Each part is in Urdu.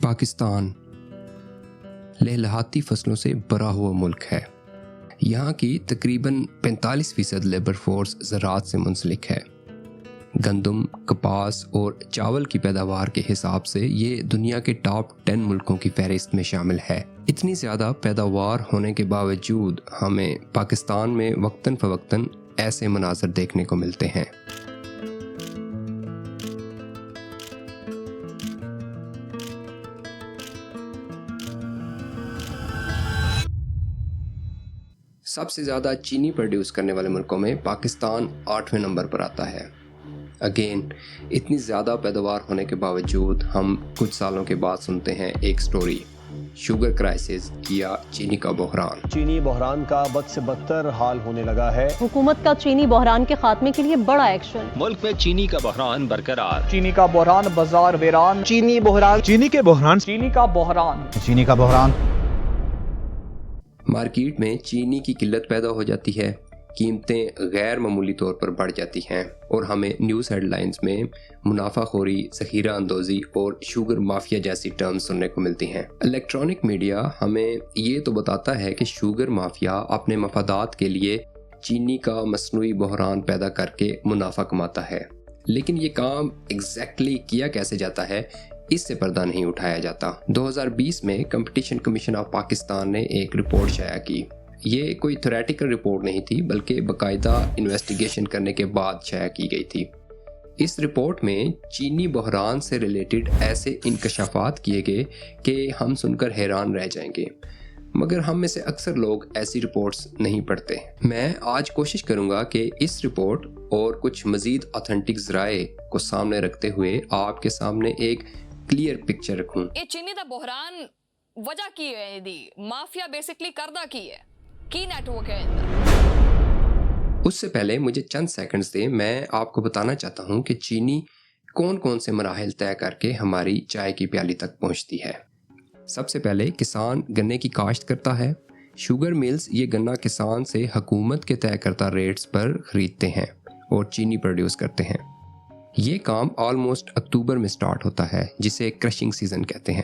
پاکستان لہلہاتی فصلوں سے بھرا ہوا ملک ہے۔ یہاں کی تقریباً 45% لیبر فورس زراعت سے منسلک ہے۔ گندم، کپاس اور چاول کی پیداوار کے حساب سے یہ دنیا کے ٹاپ 10 ملکوں کی فہرست میں شامل ہے۔ اتنی زیادہ پیداوار ہونے کے باوجود ہمیں پاکستان میں وقتاً فوقتاً ایسے مناظر دیکھنے کو ملتے ہیں۔ سب سے زیادہ چینی پروڈیوس کرنے والے ملکوں میں پاکستان 8ویں نمبر پر آتا ہے۔ اگین اتنی زیادہ پیداوار ہونے کے باوجود ہم کچھ سالوں کے بعد سنتے ہیں ایک سٹوری، شوگر کرائسس یا چینی کا بحران۔ چینی بحران کا بد سے بدتر حال ہونے لگا ہے۔ حکومت کا چینی بحران کے خاتمے کے لیے بڑا ایکشن۔ ملک میں چینی کا بحران برقرار۔ چینی کا بحران بازار ویران۔ چینی بحران، چینی کے بحران، چینی کا بحران، چینی کا بحران۔ مارکیٹ میں چینی کی قلت پیدا ہو جاتی ہے، قیمتیں غیر معمولی طور پر بڑھ جاتی ہیں اور ہمیں نیوز ہیڈ لائنز میں منافع خوری، ذخیرہ اندوزی اور شوگر مافیا جیسی ٹرمز سننے کو ملتی ہیں۔ الیکٹرانک میڈیا ہمیں یہ تو بتاتا ہے کہ شوگر مافیا اپنے مفادات کے لیے چینی کا مصنوعی بحران پیدا کر کے منافع کماتا ہے، لیکن یہ کام ایگزیکٹلی کیا کیسے جاتا ہے اس سے پردہ نہیں اٹھایا جاتا۔ 2020 میں کمپٹیشن کمیشن آف پاکستان نے ایک رپورٹ شائع کی۔ یہ کوئی تھیوریٹیکل رپورٹ نہیں تھی بلکہ باقاعدہ انویسٹیگیشن کرنے کے بعد شائع کی گئی تھی۔ اس رپورٹ میں چینی بحران سے ریلیٹڈ ایسے انکشافات کیے گئے کہ ہم سن کر حیران رہ جائیں گے، مگر ہم میں سے اکثر لوگ ایسی رپورٹس نہیں پڑھتے۔ میں آج کوشش کروں گا کہ اس رپورٹ اور کچھ مزید آتھینٹک ذرائع کو سامنے رکھتے ہوئے آپ کے سامنے ایک کلیئر پکچر رکھوں۔ یہ چینی دا بحران وجہ کی ہے دی مافیا بیسکلی کردہ کی ہے کی نیٹ ورک ہے۔ اس سے پہلے مجھے چند سیکنڈز دیں، میں آپ کو بتانا چاہتا ہوں کہ چینی کون کون سے مراحل طے کر کے ہماری چائے کی پیالی تک پہنچتی ہے۔ سب سے پہلے کسان گنے کی کاشت کرتا ہے۔ شوگر ملز یہ گنا کسان سے حکومت کے طے کردہ ریٹس پر خریدتے ہیں اور چینی پروڈیوس کرتے ہیں۔ یہ کام آلموسٹ اکتوبر میں سٹارٹ ہوتا ہے، جسے کرشنگ سیزن کہتے ہیں۔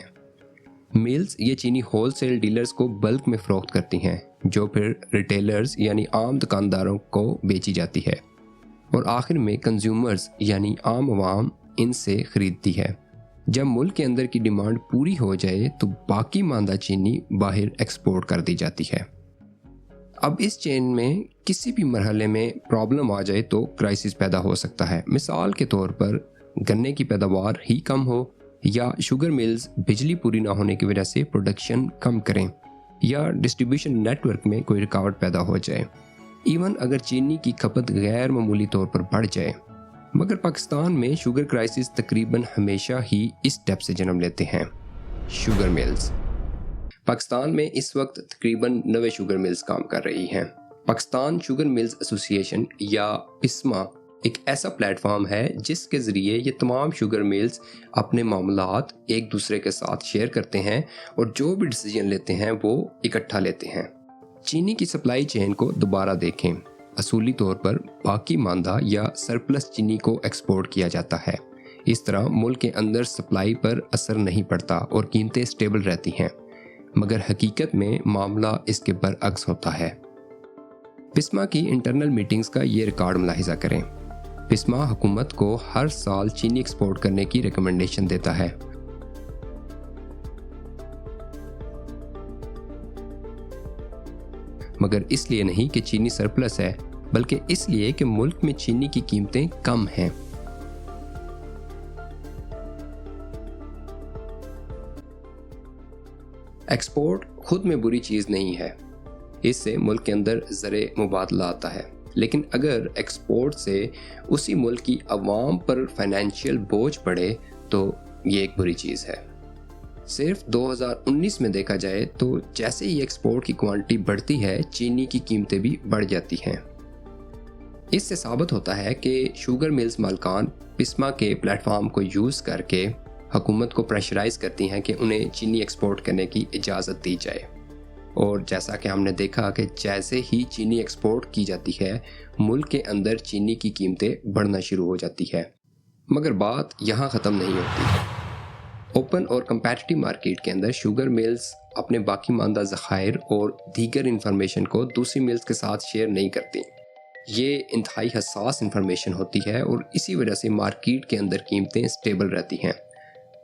ملز یہ چینی ہول سیل ڈیلرز کو بلک میں فروخت کرتی ہیں، جو پھر ریٹیلرز یعنی عام دکانداروں کو بیچی جاتی ہے، اور آخر میں کنزیومرز یعنی عام عوام ان سے خریدتی ہے۔ جب ملک کے اندر کی ڈیمانڈ پوری ہو جائے تو باقی ماندہ چینی باہر ایکسپورٹ کر دی جاتی ہے۔ اب اس چین میں کسی بھی مرحلے میں پرابلم آ جائے تو کرائسس پیدا ہو سکتا ہے۔ مثال کے طور پر گنے کی پیداوار ہی کم ہو، یا شوگر ملز بجلی پوری نہ ہونے کی وجہ سے پروڈکشن کم کریں، یا ڈسٹریبیوشن نیٹ ورک میں کوئی رکاوٹ پیدا ہو جائے، ایون اگر چینی کی کھپت غیر معمولی طور پر بڑھ جائے۔ مگر پاکستان میں شوگر کرائسس تقریباً ہمیشہ ہی اس ٹیپ سے جنم لیتے ہیں، شوگر ملز۔ پاکستان میں اس وقت تقریباً 90 شوگر ملز کام کر رہی ہیں۔ پاکستان شوگر ملز ایسوسی ایشن یا پسما ایک ایسا پلیٹ فارم ہے جس کے ذریعے یہ تمام شوگر ملز اپنے معاملات ایک دوسرے کے ساتھ شیئر کرتے ہیں اور جو بھی ڈیسیجن لیتے ہیں وہ اکٹھا لیتے ہیں۔ چینی کی سپلائی چین کو دوبارہ دیکھیں۔ اصولی طور پر باقی ماندہ یا سرپلس چینی کو ایکسپورٹ کیا جاتا ہے۔ اس طرح ملک کے اندر سپلائی پر اثر نہیں پڑتا اور قیمتیں سٹیبل رہتی ہیں، مگر حقیقت میں معاملہ اس کے برعکس ہوتا ہے۔ پسما کی انٹرنل میٹنگز کا یہ ریکارڈ ملاحظہ کریں۔ پسما حکومت کو ہر سال چینی ایکسپورٹ کرنے کی ریکمنڈیشن دیتا ہے۔ مگر اس لیے نہیں کہ چینی سرپلس ہے، بلکہ اس لیے کہ ملک میں چینی کی قیمتیں کم ہیں۔ ایکسپورٹ خود میں بری چیز نہیں ہے، اس سے ملک کے اندر زر مبادلہ آتا ہے، لیکن اگر ایکسپورٹ سے اسی ملک کی عوام پر فائنینشیل بوجھ پڑے تو یہ ایک بری چیز ہے۔ صرف 2019 میں دیکھا جائے تو جیسے ہی ایکسپورٹ کی کوانٹٹی بڑھتی ہے، چینی کی قیمتیں بھی بڑھ جاتی ہیں۔ اس سے ثابت ہوتا ہے کہ شوگر ملز مالکان پسما کے پلیٹ فارم کو یوز کر کے حکومت کو پریشرائز کرتی ہیں کہ انہیں چینی ایکسپورٹ کرنے کی اجازت دی جائے، اور جیسا کہ ہم نے دیکھا کہ جیسے ہی چینی ایکسپورٹ کی جاتی ہے، ملک کے اندر چینی کی قیمتیں بڑھنا شروع ہو جاتی ہے۔ مگر بات یہاں ختم نہیں ہوتی۔ اوپن اور کمپیٹیٹیو مارکیٹ کے اندر شوگر ملز اپنے باقی ماندہ ذخائر اور دیگر انفارمیشن کو دوسری ملز کے ساتھ شیئر نہیں کرتی۔ یہ انتہائی حساس انفارمیشن ہوتی ہے اور اسی وجہ سے مارکیٹ کے اندر قیمتیں سٹیبل رہتی ہیں،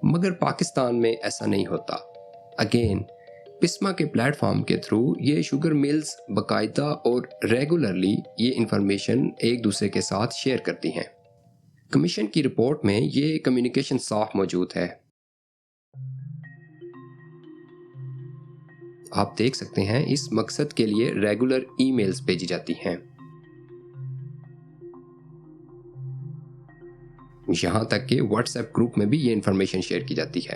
مگر پاکستان میں ایسا نہیں ہوتا۔ اگین پسما کے پلیٹ فارم کے تھرو یہ شوگر ملز باقاعدہ اور ریگولرلی یہ انفارمیشن ایک دوسرے کے ساتھ شیئر کرتی ہیں۔ کمیشن کی رپورٹ میں یہ کمیونیکیشن صاف موجود ہے۔ آپ دیکھ سکتے ہیں اس مقصد کے لیے ریگولر ای میلز بھیجی جاتی ہیں، یہاں تک کہ واٹس ایپ گروپ میں بھی یہ انفارمیشن شیئر کی جاتی ہے۔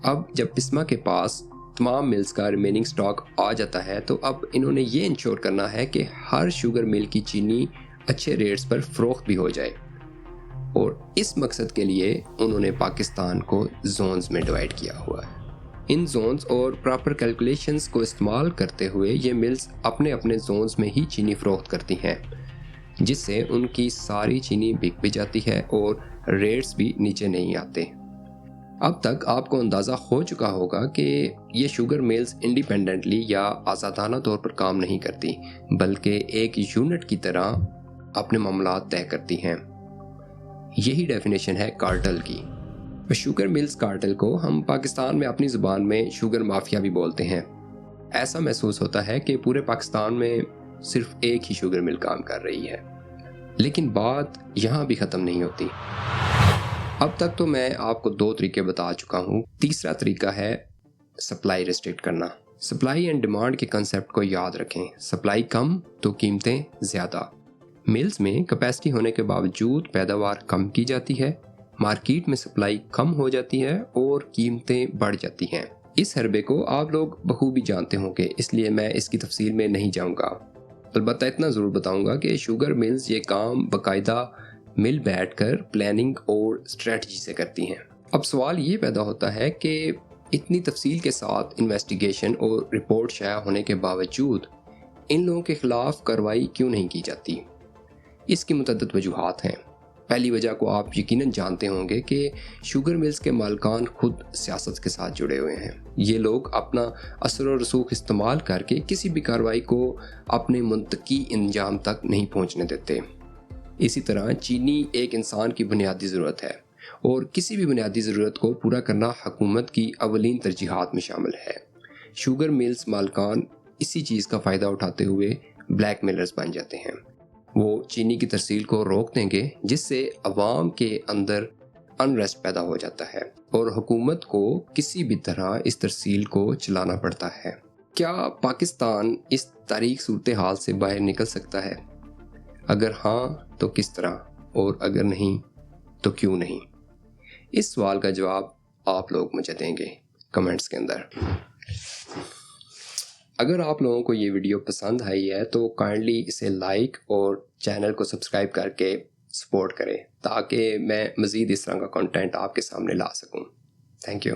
اب جب پسما کے پاس تمام ملز کا ریمیننگ سٹاک آ جاتا ہے تو اب انہوں نے یہ انشور کرنا ہے کہ ہر شوگر مل کی چینی اچھے ریٹس پر فروخت بھی ہو جائے، اور اس مقصد کے لیے انہوں نے پاکستان کو زونز میں ڈیوائیڈ کیا ہوا ہے۔ ان زونز اور پراپر کیلکولیشنز کو استعمال کرتے ہوئے یہ ملز اپنے اپنے زونز میں ہی چینی فروخت کرتی ہیں، جس سے ان کی ساری چینی بک بھی جاتی ہے اور ریٹس بھی نیچے نہیں آتے۔ اب تک آپ کو اندازہ ہو چکا ہوگا کہ یہ شوگر ملز انڈیپینڈنٹلی یا آزادانہ طور پر کام نہیں کرتی، بلکہ ایک یونٹ کی طرح اپنے معاملات طے کرتی ہیں۔ یہی ڈیفینیشن ہے کارٹل کی۔ شوگر ملز کارٹل کو ہم پاکستان میں اپنی زبان میں شوگر مافیا بھی بولتے ہیں۔ ایسا محسوس ہوتا ہے کہ پورے پاکستان میں صرف ایک ہی شوگر مل کام کر رہی ہے، لیکن بات یہاں بھی ختم نہیں ہوتی۔ اب تک تو میں آپ کو 2 طریقے بتا چکا ہوں۔ تیسرا طریقہ ہے سپلائی ریسٹرکٹ کرنا۔ سپلائی اینڈ ڈیمانڈ کے کنسیپٹ کو یاد رکھیں۔ سپلائی کم تو قیمتیں زیادہ۔ ملز میں کیپیسٹی ہونے کے باوجود پیداوار کم کی جاتی ہے، مارکیٹ میں سپلائی کم ہو جاتی ہے اور قیمتیں بڑھ جاتی ہیں۔ اس حربے کو آپ لوگ بخوبی جانتے ہوں گے، اس لیے میں اس کی تفصیل میں نہیں جاؤں گا۔ البتہ اتنا ضرور بتاؤں گا کہ شوگر ملز یہ کام باقاعدہ مل بیٹھ کر پلاننگ اور اسٹریٹجی سے کرتی ہیں۔ اب سوال یہ پیدا ہوتا ہے کہ اتنی تفصیل کے ساتھ انویسٹیگیشن اور رپورٹ شائع ہونے کے باوجود ان لوگوں کے خلاف کارروائی کیوں نہیں کی جاتی؟ اس کی متعدد وجوہات ہیں۔ پہلی وجہ کو آپ یقیناً جانتے ہوں گے کہ شوگر ملز کے مالکان خود سیاست کے ساتھ جڑے ہوئے ہیں۔ یہ لوگ اپنا اثر و رسوخ استعمال کر کے کسی بھی کارروائی کو اپنے منطقی انجام تک نہیں پہنچنے دیتے۔ اسی طرح چینی ایک انسان کی بنیادی ضرورت ہے، اور کسی بھی بنیادی ضرورت کو پورا کرنا حکومت کی اولین ترجیحات میں شامل ہے۔ شوگر ملز مالکان اسی چیز کا فائدہ اٹھاتے ہوئے بلیک میلرز بن جاتے ہیں۔ وہ چینی کی ترسیل کو روک دیں گے، جس سے عوام کے اندر انریسٹ پیدا ہو جاتا ہے اور حکومت کو کسی بھی طرح اس ترسیل کو چلانا پڑتا ہے۔ کیا پاکستان اس تاریخ صورتحال سے باہر نکل سکتا ہے؟ اگر ہاں تو کس طرح، اور اگر نہیں تو کیوں نہیں؟ اس سوال کا جواب آپ لوگ مجھے دیں گے کمنٹس کے اندر۔ اگر آپ لوگوں کو یہ ویڈیو پسند آئی ہے تو کائنڈلی اسے لائک اور چینل کو سبسکرائب کر کے سپورٹ کریں، تاکہ میں مزید اس طرح کا کنٹینٹ آپ کے سامنے لا سکوں۔ Thank you.